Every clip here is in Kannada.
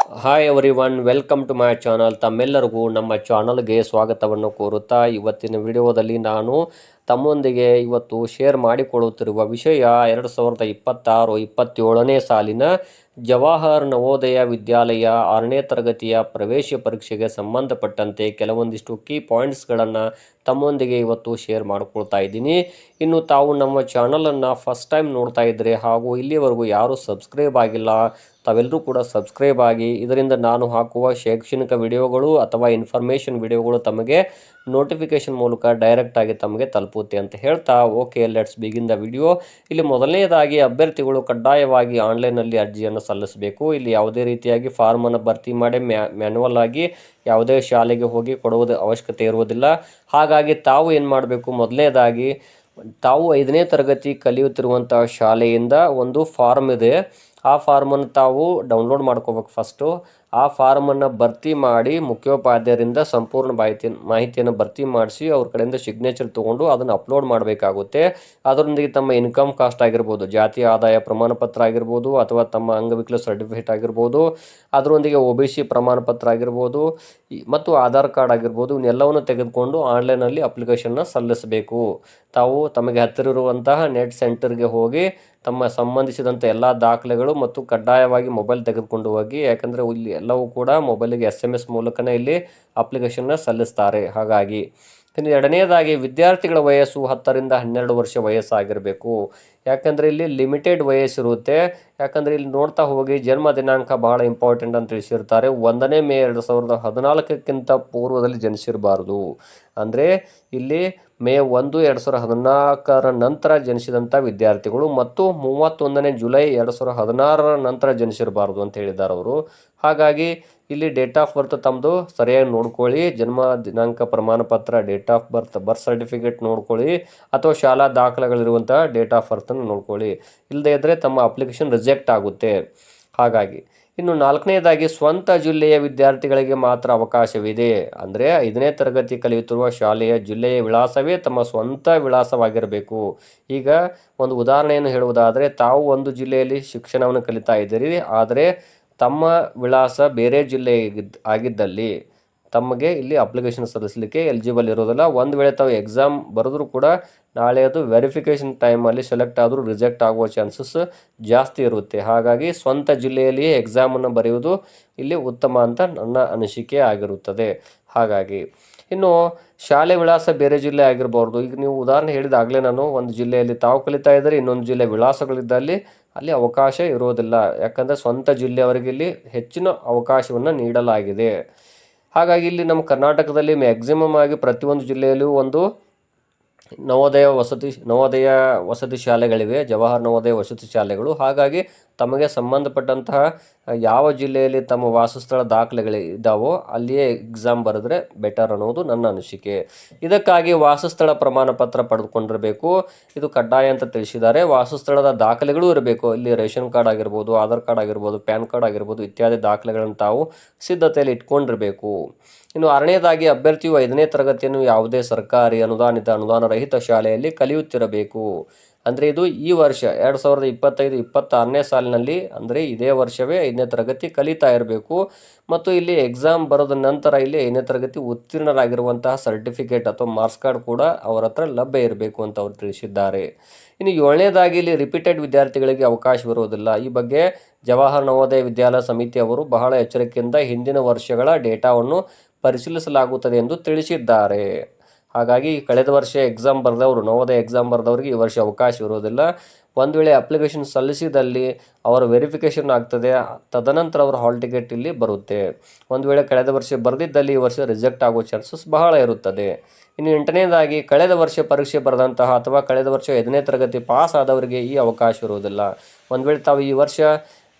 Hi everyone, welcome to my channel. ತಮ್ಮೆಲ್ಲರಿಗೂ ನಮ್ಮ ಚಾನಲ್ಗೆ ಸ್ವಾಗತವನ್ನು ಕೋರುತ್ತಾ ಇವತ್ತಿನ ವಿಡಿಯೋದಲ್ಲಿ ನಾನು ತಮ್ಮೊಂದಿಗೆ ಇವತ್ತು ಶೇರ್ ಮಾಡಿಕೊಳ್ಳುತ್ತಿರುವ ವಿಷಯ 2026-27ನೇ ಸಾಲಿನ ಜವಾಹರ್ ನವೋದಯ ವಿದ್ಯಾಲಯ 6ನೇ ತರಗತಿಯ ಪ್ರವೇಶ ಪರೀಕ್ಷೆಗೆ ಸಂಬಂಧಪಟ್ಟಂತೆ ಕೆಲವೊಂದಿಷ್ಟು ಕೀ ಪಾಯಿಂಟ್ಸ್ಗಳನ್ನು ತಮ್ಮೊಂದಿಗೆ ಇವತ್ತು ಶೇರ್ ಮಾಡ್ಕೊಳ್ತಾ ಇದ್ದೀನಿ. ಇನ್ನು ತಾವು ನಮ್ಮ ಚಾನಲನ್ನು ಫಸ್ಟ್ ಟೈಮ್ ನೋಡ್ತಾ ಇದ್ದರೆ ಹಾಗೂ ಇಲ್ಲಿವರೆಗೂ ಯಾರೂ ಸಬ್ಸ್ಕ್ರೈಬ್ ಆಗಿಲ್ಲ, ತಾವೆಲ್ಲರೂ ಕೂಡ ಸಬ್ಸ್ಕ್ರೈಬ್ ಆಗಿ. ಇದರಿಂದ ನಾನು ಹಾಕುವ ಶೈಕ್ಷಣಿಕ ವಿಡಿಯೋಗಳು ಅಥವಾ ಇನ್ಫಾರ್ಮೇಷನ್ ವಿಡಿಯೋಗಳು ತಮಗೆ ನೋಟಿಫಿಕೇಶನ್ ಮೂಲಕ ಡೈರೆಕ್ಟಾಗಿ ತಮಗೆ ತಲುಪುತ್ತೆ ಅಂತ ಹೇಳ್ತಾ, okay, let's begin the video. ಇಲ್ಲಿ ಮೊದಲನೇದಾಗಿ ಅಭ್ಯರ್ಥಿಗಳು ಕಡ್ಡಾಯವಾಗಿ ಆನ್ಲೈನಲ್ಲಿ ಅರ್ಜಿಯನ್ನು ಸಲ್ಲಿಸಬೇಕು. ಇಲ್ಲಿ ಯಾವುದೇ ರೀತಿಯಾಗಿ ಫಾರ್ಮನ್ನು ಭರ್ತಿ ಮಾಡಿ ಮ್ಯಾನ್ಯುವಲ್ ಆಗಿ ಯಾವುದೇ ಶಾಲೆಗೆ ಹೋಗಿ ಕೊಡುವುದು ಅವಶ್ಯಕತೆ ಇರುವುದಿಲ್ಲ. ಹಾಗಾಗಿ ತಾವು ಏನು ಮಾಡಬೇಕು, ಮೊದಲನೇದಾಗಿ ತಾವು 5ನೇ ತರಗತಿ ಕಲಿಯುತ್ತಿರುವಂತಹ ಶಾಲೆಯಿಂದ ಒಂದು ಫಾರ್ಮ್ ಇದೆ, ಆ ಫಾರ್ಮನ್ನು ತಾವು ಡೌನ್ಲೋಡ್ ಮಾಡ್ಕೋಬೇಕು. ಫಸ್ಟು ಆ ಫಾರ್ಮನ್ನು ಭರ್ತಿ ಮಾಡಿ ಮುಖ್ಯೋಪಾಧ್ಯಾಯರಿಂದ ಸಂಪೂರ್ಣ ಮಾಹಿತಿಯನ್ನು ಭರ್ತಿ ಮಾಡಿಸಿ ಅವ್ರ ಕಡೆಯಿಂದ ಸಿಗ್ನೇಚರ್ ತೊಗೊಂಡು ಅದನ್ನು ಅಪ್ಲೋಡ್ ಮಾಡಬೇಕಾಗುತ್ತೆ. ಅದರೊಂದಿಗೆ ತಮ್ಮ ಇನ್ಕಮ್ ಕಾಸ್ಟ್ ಆಗಿರ್ಬೋದು, ಜಾತಿ ಆದಾಯ ಪ್ರಮಾಣ ಪತ್ರ ಆಗಿರ್ಬೋದು, ಅಥವಾ ತಮ್ಮ ಅಂಗವಿಕಲ ಸರ್ಟಿಫಿಕೇಟ್ ಆಗಿರ್ಬೋದು, ಅದರೊಂದಿಗೆ OBC ಪ್ರಮಾಣ ಪತ್ರ ಆಗಿರ್ಬೋದು ಮತ್ತು ಆಧಾರ್ ಕಾರ್ಡ್ ಆಗಿರ್ಬೋದು, ಇವನ್ನೆಲ್ಲವನ್ನು ತೆಗೆದುಕೊಂಡು ಆನ್ಲೈನಲ್ಲಿ ಅಪ್ಲಿಕೇಶನ್ನ ಸಲ್ಲಿಸಬೇಕು. ತಾವು ತಮಗೆ ಹತ್ತಿರ ಇರುವಂತಹ ನೆಟ್ ಸೆಂಟರ್ಗೆ ಹೋಗಿ ತಮ್ಮ ಸಂಬಂಧಿಸಿದಂಥ ಎಲ್ಲ ದಾಖಲೆಗಳು ಮತ್ತು ಕಡ್ಡಾಯವಾಗಿ ಮೊಬೈಲ್ ತೆಗೆದುಕೊಂಡು ಹೋಗಿ, ಯಾಕಂದರೆ ಇಲ್ಲಿ ಎಲ್ಲವೂ ಕೂಡ ಮೊಬೈಲಿಗೆ SMS ಮೂಲಕನೇ ಇಲ್ಲಿ ಅಪ್ಲಿಕೇಶನ್ನ ಸಲ್ಲಿಸ್ತಾರೆ. ಹಾಗಾಗಿ ಇನ್ನು ಎರಡನೇದಾಗಿ ವಿದ್ಯಾರ್ಥಿಗಳ ವಯಸ್ಸು 10ರಿಂದ 12 ವರ್ಷ ವಯಸ್ಸಾಗಿರಬೇಕು. ಯಾಕಂದರೆ ಇಲ್ಲಿ ಲಿಮಿಟೆಡ್ ವಯಸ್ಸಿರುತ್ತೆ. ಯಾಕಂದರೆ ಇಲ್ಲಿ ನೋಡ್ತಾ ಹೋಗಿ ಜನ್ಮ ದಿನಾಂಕ ಬಹಳ ಇಂಪಾರ್ಟೆಂಟ್ ಅಂತ ತಿಳಿಸಿರ್ತಾರೆ. 1ನೇ ಮೇ 2014ಕ್ಕಿಂತ ಪೂರ್ವದಲ್ಲಿ ಜನಿಸಿರಬಾರ್ದು. ಅಂದರೆ ಇಲ್ಲಿ ಮೇ 1, 2014 ನಂತರ ಜನಿಸಿದಂಥ ವಿದ್ಯಾರ್ಥಿಗಳು ಮತ್ತು 31ನೇ ಜುಲೈ 2016 ನಂತರ ಜನಿಸಿರಬಾರ್ದು ಅಂತ ಹೇಳಿದ್ದಾರೆ ಅವರು. ಹಾಗಾಗಿ ಇಲ್ಲಿ ಡೇಟ್ ಆಫ್ ಬರ್ತ್ ತಮ್ಮದು ಸರಿಯಾಗಿ ನೋಡ್ಕೊಳ್ಳಿ. ಜನ್ಮ ದಿನಾಂಕ ಪ್ರಮಾಣ ಪತ್ರ, ಡೇಟ್ ಆಫ್ ಬರ್ತ್ ಸರ್ಟಿಫಿಕೇಟ್ ನೋಡ್ಕೊಳ್ಳಿ, ಅಥವಾ ಶಾಲಾ ದಾಖಲೆಗಳಿರುವಂಥ ಡೇಟ್ ಆಫ್ ಬರ್ತನ್ನು ನೋಡ್ಕೊಳ್ಳಿ. ಇಲ್ಲದೇ ಇದ್ದರೆ ತಮ್ಮ ಅಪ್ಲಿಕೇಶನ್ ರಿಜೆಕ್ಟ್ ಆಗುತ್ತೆ. ಹಾಗಾಗಿ ಇನ್ನು 4ನೇದಾಗಿ ಸ್ವಂತ ಜಿಲ್ಲೆಯ ವಿದ್ಯಾರ್ಥಿಗಳಿಗೆ ಮಾತ್ರ ಅವಕಾಶವಿದೆ. ಅಂದರೆ 5ನೇ ತರಗತಿ ಕಲಿಯುತ್ತಿರುವ ಶಾಲೆಯ ಜಿಲ್ಲೆಯ ವಿಳಾಸವೇ ತಮ್ಮ ಸ್ವಂತ ವಿಳಾಸವಾಗಿರಬೇಕು. ಈಗ ಒಂದು ಉದಾಹರಣೆಯನ್ನು ಹೇಳುವುದಾದರೆ, ತಾವು ಒಂದು ಜಿಲ್ಲೆಯಲ್ಲಿ ಶಿಕ್ಷಣವನ್ನು ಕಲಿತಾ ಇದ್ದೀರಿ, ಆದರೆ ತಮ್ಮ ವಿಳಾಸ ಬೇರೆ ಜಿಲ್ಲೆ ಆಗಿದ್ದಲ್ಲಿ ತಮಗೆ ಇಲ್ಲಿ ಅಪ್ಲಿಕೇಶನ್ ಸಲ್ಲಿಸಲಿಕ್ಕೆ ಎಲಿಜಿಬಲ್ ಇರೋದಿಲ್ಲ. ಒಂದು ವೇಳೆ ತಾವು ಎಕ್ಸಾಮ್ ಬರೆದ್ರೂ ಕೂಡ ನಾಳೆ ಅದು ವೆರಿಫಿಕೇಷನ್ ಟೈಮಲ್ಲಿ ಸೆಲೆಕ್ಟ್ ಆದರೂ ರಿಜೆಕ್ಟ್ ಆಗುವ ಚಾನ್ಸಸ್ ಜಾಸ್ತಿ ಇರುತ್ತೆ. ಹಾಗಾಗಿ ಸ್ವಂತ ಜಿಲ್ಲೆಯಲ್ಲಿಯೇ ಎಕ್ಸಾಮನ್ನು ಬರೆಯುವುದು ಇಲ್ಲಿ ಉತ್ತಮ ಅಂತ ನನ್ನ ಅನಿಸಿಕೆ ಆಗಿರುತ್ತದೆ. ಹಾಗಾಗಿ ಇನ್ನು ಶಾಲೆ ವಿಳಾಸ ಬೇರೆ ಜಿಲ್ಲೆ ಆಗಿರಬಾರ್ದು. ಈಗ ನೀವು ಉದಾಹರಣೆ ಹೇಳಿದಾಗಲೇ ನಾನು ಒಂದು ಜಿಲ್ಲೆಯಲ್ಲಿ ತಾವು ಕಲಿತಾ ಇದ್ದರೆ ಇನ್ನೊಂದು ಜಿಲ್ಲೆ ವಿಳಾಸಗಳಿದ್ದಲ್ಲಿ ಅಲ್ಲಿ ಅವಕಾಶ ಇರೋದಿಲ್ಲ. ಯಾಕಂದರೆ ಸ್ವಂತ ಜಿಲ್ಲೆಯವರಿಗೆ ಇಲ್ಲಿ ಹೆಚ್ಚಿನ ಅವಕಾಶವನ್ನು ನೀಡಲಾಗಿದೆ. ಹಾಗಾಗಿ ಇಲ್ಲಿ ನಮ್ಮ ಕರ್ನಾಟಕದಲ್ಲಿ ಮ್ಯಾಕ್ಸಿಮಮ್ ಆಗಿ ಪ್ರತಿಯೊಂದು ಜಿಲ್ಲೆಯಲ್ಲೂ ಒಂದು ನವೋದಯ ವಸತಿ ಶಾಲೆಗಳಿವೆ, ಜವಾಹರ್ ನವೋದಯ ವಸತಿ ಶಾಲೆಗಳು. ಹಾಗಾಗಿ ತಮಗೆ ಸಂಬಂಧಪಟ್ಟಂತಹ ಯಾವ ಜಿಲ್ಲೆಯಲ್ಲಿ ತಮ್ಮ ವಾಸಸ್ಥಳ ದಾಖಲೆಗಳಿದ್ದಾವೋ ಅಲ್ಲಿಯೇ ಎಕ್ಸಾಮ್ ಬರೆದ್ರೆ ಬೆಟರ್ ಅನ್ನೋದು ನನ್ನ ಅನಿಸಿಕೆ. ಇದಕ್ಕಾಗಿ ವಾಸಸ್ಥಳ ಪ್ರಮಾಣ ಪತ್ರ ಪಡೆದುಕೊಂಡಿರಬೇಕು. ಇದು ಕಡ್ಡಾಯ ಅಂತ ತಿಳಿಸಿದ್ದಾರೆ. ವಾಸಸ್ಥಳದ ದಾಖಲೆಗಳೂ ಇರಬೇಕು. ಇಲ್ಲಿ ರೇಷನ್ ಕಾರ್ಡ್ ಆಗಿರ್ಬೋದು, ಆಧಾರ್ ಕಾರ್ಡ್ ಆಗಿರ್ಬೋದು, ಪ್ಯಾನ್ ಕಾರ್ಡ್ ಆಗಿರ್ಬೋದು, ಇತ್ಯಾದಿ ದಾಖಲೆಗಳನ್ನು ತಾವು ಸಿದ್ಧತೆಯಲ್ಲಿ ಇಟ್ಕೊಂಡಿರಬೇಕು. ಇನ್ನು 6ನೇದಾಗಿ ಅಭ್ಯರ್ಥಿಯು 5ನೇ ತರಗತಿಯನ್ನು ಯಾವುದೇ ಸರ್ಕಾರಿ ಅನುದಾನ ರಹಿತ ಶಾಲೆಯಲ್ಲಿ ಕಲಿಯುತ್ತಿರಬೇಕು. ಅಂದರೆ ಇದು ಈ ವರ್ಷ 2025-26ನೇ ಸಾಲಿನಲ್ಲಿ, ಅಂದರೆ ಇದೇ ವರ್ಷವೇ 5ನೇ ತರಗತಿ ಕಲಿತಾ ಇರಬೇಕು. ಮತ್ತು ಇಲ್ಲಿ ಎಕ್ಸಾಮ್ ಬರೋದ ನಂತರ ಇಲ್ಲಿ 5ನೇ ತರಗತಿ ಉತ್ತೀರ್ಣರಾಗಿರುವಂತಹ ಸರ್ಟಿಫಿಕೇಟ್ ಅಥವಾ ಮಾರ್ಕ್ಸ್ ಕಾರ್ಡ್ ಕೂಡ ಅವರ ಹತ್ರ ಲಭ್ಯ ಇರಬೇಕು ಅಂತ ಅವರು ತಿಳಿಸಿದ್ದಾರೆ. ಇನ್ನು 7ನೇದಾಗಿ ಇಲ್ಲಿ ರಿಪೀಟೆಡ್ ವಿದ್ಯಾರ್ಥಿಗಳಿಗೆ ಅವಕಾಶವಿರುವುದಿಲ್ಲ. ಈ ಬಗ್ಗೆ ಜವಾಹರ್ ನವೋದಯ ವಿದ್ಯಾಲಯ ಸಮಿತಿ ಅವರು ಬಹಳ ಎಚ್ಚರಿಕೆಯಿಂದ ಹಿಂದಿನ ವರ್ಷಗಳ ಡೇಟಾವನ್ನು ಪರಿಶೀಲಿಸಲಾಗುತ್ತದೆ ಎಂದು ತಿಳಿಸಿದ್ದಾರೆ. ಹಾಗಾಗಿ ಕಳೆದ ವರ್ಷ ಎಕ್ಸಾಮ್ ಬರೆದವರು, ನವೋದಯ ಎಕ್ಸಾಮ್ ಬರೆದವರಿಗೆ ಈ ವರ್ಷ ಅವಕಾಶ ಇರೋದಿಲ್ಲ. ಒಂದು ವೇಳೆ ಅಪ್ಲಿಕೇಶನ್ ಸಲ್ಲಿಸಿದಲ್ಲಿ ಅವರ ವೆರಿಫಿಕೇಷನ್ ಆಗ್ತದೆ, ತದನಂತರ ಅವರ ಹಾಲ್ ಟಿಕೆಟ್ ಇಲ್ಲಿ ಬರುತ್ತೆ. ಒಂದು ವೇಳೆ ಕಳೆದ ವರ್ಷ ಬರೆದಿದ್ದಲ್ಲಿ ಈ ವರ್ಷ ರಿಜೆಕ್ಟ್ ಆಗೋ ಚಾನ್ಸಸ್ ಬಹಳ ಇರುತ್ತದೆ. ಇನ್ನು 8ನೇದಾಗಿ ಕಳೆದ ವರ್ಷ ಪರೀಕ್ಷೆ ಬರೆದಂತಹ ಅಥವಾ ಕಳೆದ ವರ್ಷ 5ನೇ ತರಗತಿ ಪಾಸ್ ಆದವರಿಗೆ ಈ ಅವಕಾಶ ಇರುವುದಿಲ್ಲ. ಒಂದು ವೇಳೆ ತಾವು ಈ ವರ್ಷ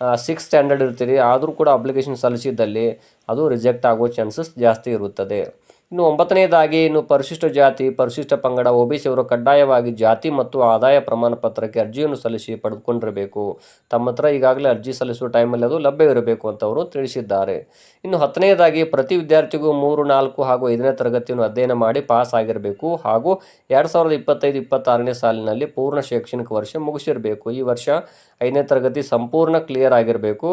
6th ಸ್ಟ್ಯಾಂಡರ್ಡ್ ಇರ್ತೀರಿ, ಆದರೂ ಕೂಡ ಅಪ್ಲಿಕೇಶನ್ ಸಲ್ಲಿಸಿದ್ದಲ್ಲಿ ಅದು ರಿಜೆಕ್ಟ್ ಆಗೋ ಚಾನ್ಸಸ್ ಜಾಸ್ತಿ ಇರುತ್ತದೆ. ಇನ್ನು 9ನೇದಾಗಿ ಪರಿಶಿಷ್ಟ ಜಾತಿ, ಪರಿಶಿಷ್ಟ ಪಂಗಡ, OBC ಅವರು ಕಡ್ಡಾಯವಾಗಿ ಜಾತಿ ಮತ್ತು ಆದಾಯ ಪ್ರಮಾಣ ಪತ್ರಕ್ಕೆ ಅರ್ಜಿಯನ್ನು ಸಲ್ಲಿಸಿ ಪಡೆದುಕೊಂಡಿರಬೇಕು. ತಮ್ಮ ಹತ್ರ ಈಗಾಗಲೇ ಅರ್ಜಿ ಸಲ್ಲಿಸುವ ಟೈಮಲ್ಲಿ ಅದು ಲಭ್ಯವಿರಬೇಕು ಅಂತ ಅವರು ತಿಳಿಸಿದ್ದಾರೆ. ಇನ್ನು 10ನೇದಾಗಿ ಪ್ರತಿ ವಿದ್ಯಾರ್ಥಿಗೂ 3, 4 ಹಾಗೂ 5ನೇ ತರಗತಿಯನ್ನು ಅಧ್ಯಯನ ಮಾಡಿ ಪಾಸ್ ಆಗಿರಬೇಕು ಹಾಗೂ 2025-26ನೇ ಸಾಲಿನಲ್ಲಿ ಪೂರ್ಣ ಶೈಕ್ಷಣಿಕ ವರ್ಷ ಮುಗಿಸಿರಬೇಕು. ಈ ವರ್ಷ 5ನೇ ತರಗತಿ ಸಂಪೂರ್ಣ ಕ್ಲಿಯರ್ ಆಗಿರಬೇಕು.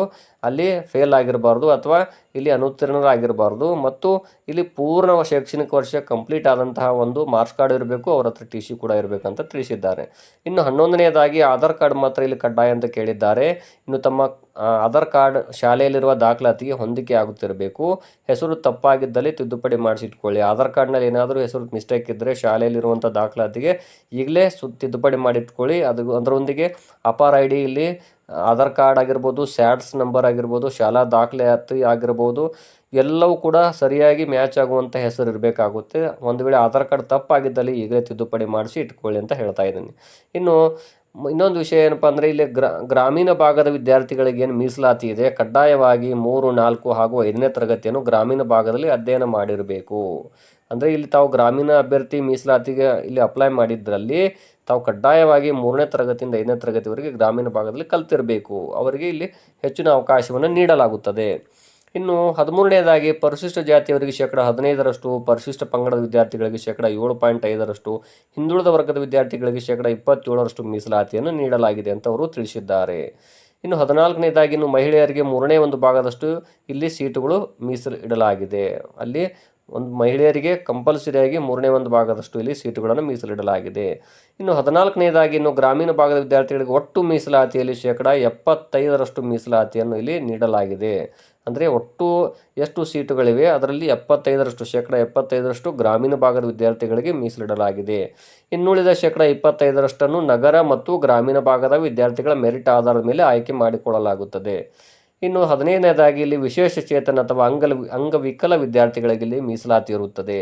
ಅಲ್ಲಿ ಫೇಲ್ ಆಗಿರಬಾರ್ದು ಅಥವಾ ಇಲ್ಲಿ ಅನುತ್ತೀರ್ಣರಾಗಿರಬಾರ್ದು ಮತ್ತು ಇಲ್ಲಿ ಪೂರ್ಣ ಶೈಕ್ಷಣಿಕ ವರ್ಷ ಕಂಪ್ಲೀಟ್ ಆದಂತಹ ಒಂದು ಮಾರ್ಕ್ಸ್ ಕಾರ್ಡ್ ಇರಬೇಕು, ಅವರ ಹತ್ರ ಟಿ ಸಿ ಕೂಡ ಇರಬೇಕಂತ ತಿಳಿಸಿದ್ದಾರೆ. ಇನ್ನು 11ನೇದಾಗಿ ಆಧಾರ್ ಕಾರ್ಡ್ ಮಾತ್ರ ಇಲ್ಲಿ ಕಡ್ಡಾಯ ಅಂತ ಕೇಳಿದ್ದಾರೆ. ಇನ್ನು ತಮ್ಮ ಆಧಾರ್ ಕಾರ್ಡ್ ಶಾಲೆಯಲ್ಲಿರುವ ದಾಖಲಾತಿಗೆ ಹೊಂದಿಕೆ ಆಗುತ್ತಿರಬೇಕು. ಹೆಸರು ತಪ್ಪಾಗಿದ್ದಲ್ಲಿ ತಿದ್ದುಪಡಿ ಮಾಡಿಸಿಟ್ಕೊಳ್ಳಿ. ಆಧಾರ್ ಕಾರ್ಡ್ನಲ್ಲಿ ಏನಾದರೂ ಹೆಸರು ಮಿಸ್ಟೇಕ್ ಇದ್ದರೆ ಶಾಲೆಯಲ್ಲಿರುವಂಥ ದಾಖಲಾತಿಗೆ ಈಗಲೇ ತಿದ್ದುಪಡಿ ಮಾಡಿಟ್ಕೊಳ್ಳಿ. ಅದರೊಂದಿಗೆ ಅಪಾರ್ ಐ ಡಿ ಇಲ್ಲಿ ಆಧಾರ್ ಕಾರ್ಡ್ ಆಗಿರ್ಬೋದು, ಸ್ಯಾಟ್ಸ್ ನಂಬರ್ ಆಗಿರ್ಬೋದು, ಶಾಲಾ ದಾಖಲಾತಿ ಆಗಿರ್ಬೋದು, ಎಲ್ಲವೂ ಕೂಡ ಸರಿಯಾಗಿ ಮ್ಯಾಚ್ ಆಗುವಂಥ ಹೆಸರು ಇರಬೇಕಾಗುತ್ತೆ. ಒಂದು ವೇಳೆ ಆಧಾರ್ ಕಾರ್ಡ್ ತಪ್ಪಾಗಿದ್ದಲ್ಲಿ ಈಗಲೇ ತಿದ್ದುಪಡಿ ಮಾಡಿಸಿ ಇಟ್ಕೊಳ್ಳಿ ಅಂತ ಹೇಳ್ತಾ ಇದ್ದೀನಿ. ಇನ್ನು ಇನ್ನೊಂದು ವಿಷಯ ಏನಪ್ಪ ಅಂದರೆ ಇಲ್ಲಿ ಗ್ರಾಮೀಣ ಭಾಗದ ವಿದ್ಯಾರ್ಥಿಗಳಿಗೆ ಏನು ಮೀಸಲಾತಿ ಇದೆ, ಕಡ್ಡಾಯವಾಗಿ 3, 4 ಹಾಗೂ 5ನೇ ತರಗತಿಯನ್ನು ಗ್ರಾಮೀಣ ಭಾಗದಲ್ಲಿ ಅಧ್ಯಯನ ಮಾಡಿರಬೇಕು. ಅಂದರೆ ಇಲ್ಲಿ ತಾವು ಗ್ರಾಮೀಣ ಅಭ್ಯರ್ಥಿ ಮೀಸಲಾತಿಗೆ ಇಲ್ಲಿ ಅಪ್ಲೈ ಮಾಡಿದ್ರಲ್ಲಿ ತಾವು ಕಡ್ಡಾಯವಾಗಿ 3ನೇ ತರಗತಿಯಿಂದ 5ನೇ ತರಗತಿವರೆಗೆ ಗ್ರಾಮೀಣ ಭಾಗದಲ್ಲಿ ಕಲ್ತಿರಬೇಕು. ಅವರಿಗೆ ಇಲ್ಲಿ ಹೆಚ್ಚಿನ ಅವಕಾಶವನ್ನು ನೀಡಲಾಗುತ್ತದೆ. ಇನ್ನು 13ನೇದಾಗಿ ಪರಿಶಿಷ್ಟ ಜಾತಿಯವರಿಗೆ 15%, ಪರಿಶಿಷ್ಟ ಪಂಗಡದ ವಿದ್ಯಾರ್ಥಿಗಳಿಗೆ 7.5%, ಹಿಂದುಳಿದ ವರ್ಗದ ವಿದ್ಯಾರ್ಥಿಗಳಿಗೆ 27% ಮೀಸಲಾತಿಯನ್ನು ನೀಡಲಾಗಿದೆ ಅಂತ ಅವರು ತಿಳಿಸಿದ್ದಾರೆ. ಇನ್ನು 14ನೇದಾಗಿ ಇನ್ನು ಮಹಿಳೆಯರಿಗೆ 3ನೇ ಒಂದು ಭಾಗದಷ್ಟು ಇಲ್ಲಿ ಸೀಟುಗಳು ಮೀಸಲು ಇಡಲಾಗಿದೆ. ಅಲ್ಲಿ ಒಂದು ಮಹಿಳೆಯರಿಗೆ ಕಂಪಲ್ಸರಿಯಾಗಿ 3ನೇ ಒಂದು ಭಾಗದಷ್ಟು ಇಲ್ಲಿ ಸೀಟುಗಳನ್ನು ಮೀಸಲಿಡಲಾಗಿದೆ. ಇನ್ನು 14ನೇದಾಗಿ ಇನ್ನು ಗ್ರಾಮೀಣ ಭಾಗದ ವಿದ್ಯಾರ್ಥಿಗಳಿಗೆ ಒಟ್ಟು ಮೀಸಲಾತಿಯಲ್ಲಿ 75% ಮೀಸಲಾತಿಯನ್ನು ಇಲ್ಲಿ ನೀಡಲಾಗಿದೆ. ಅಂದರೆ ಒಟ್ಟು ಎಷ್ಟು ಸೀಟುಗಳಿವೆ ಅದರಲ್ಲಿ 75% ಗ್ರಾಮೀಣ ಭಾಗದ ವಿದ್ಯಾರ್ಥಿಗಳಿಗೆ ಮೀಸಲಿಡಲಾಗಿದೆ. ಇನ್ನುಳಿದ 25%ನ್ನು ನಗರ ಮತ್ತು ಗ್ರಾಮೀಣ ಭಾಗದ ವಿದ್ಯಾರ್ಥಿಗಳ ಮೆರಿಟ್ ಆಧಾರದ ಮೇಲೆ ಆಯ್ಕೆ ಮಾಡಿಕೊಳ್ಳಲಾಗುತ್ತದೆ. ಇನ್ನು 15ನೇದಾಗಿ ಇಲ್ಲಿ ವಿಶೇಷ ಚೇತನ ಅಥವಾ ಅಂಗವಿಕಲ ವಿದ್ಯಾರ್ಥಿಗಳಿಗೆ ಇಲ್ಲಿ ಮೀಸಲಾತಿ ಇರುತ್ತದೆ.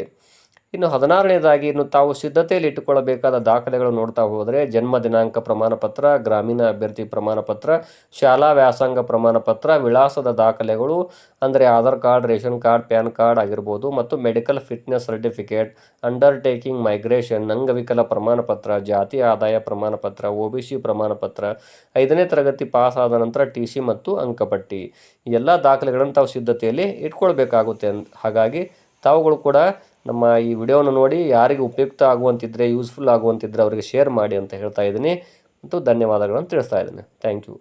ಇನ್ನು 16ನೇದಾಗಿ ಇನ್ನು ತಾವು ಸಿದ್ಧತೆಯಲ್ಲಿ ಇಟ್ಟುಕೊಳ್ಳಬೇಕಾದ ದಾಖಲೆಗಳು ನೋಡ್ತಾ ಹೋದರೆ ಜನ್ಮ ದಿನಾಂಕ ಪ್ರಮಾಣಪತ್ರ, ಗ್ರಾಮೀಣ ಅಭ್ಯರ್ಥಿ ಪ್ರಮಾಣಪತ್ರ, ಶಾಲಾ ವ್ಯಾಸಂಗ ಪ್ರಮಾಣಪತ್ರ, ವಿಳಾಸದ ದಾಖಲೆಗಳು ಅಂದರೆ Aadhaar card, ration card, PAN card ಆಗಿರ್ಬೋದು ಮತ್ತು medical fitness certificate, undertaking migration, ಅಂಗವಿಕಲ ಪ್ರಮಾಣಪತ್ರ, ಜಾತಿ ಆದಾಯ ಪ್ರಮಾಣಪತ್ರ, OBC ಪ್ರಮಾಣಪತ್ರ, 5ನೇ ತರಗತಿ ಪಾಸ್ ಆದ ನಂತರ ಟಿ ಸಿ ಮತ್ತು ಅಂಕಪಟ್ಟಿ, ಈ ಎಲ್ಲ ದಾಖಲೆಗಳನ್ನು ತಾವು ಸಿದ್ಧತೆಯಲ್ಲಿ ಇಟ್ಕೊಳ್ಬೇಕಾಗುತ್ತೆ. ಹಾಗಾಗಿ ತಾವುಗಳು ಕೂಡ ನಮ್ಮ ಈ ವಿಡಿಯೋವನ್ನು ನೋಡಿ ಯಾರಿಗೆ ಉಪಯುಕ್ತ ಆಗುವಂತಿದ್ದರೆ, ಯೂಸ್ಫುಲ್ ಆಗುವಂತಿದ್ದರೆ ಅವರಿಗೆ ಶೇರ್ ಮಾಡಿ ಅಂತ ಹೇಳ್ತಾ ಇದ್ದೀನಿ ಮತ್ತು ಧನ್ಯವಾದಗಳನ್ನು ತಿಳಿಸ್ತಾ ಇದ್ದೀನಿ. Thank you.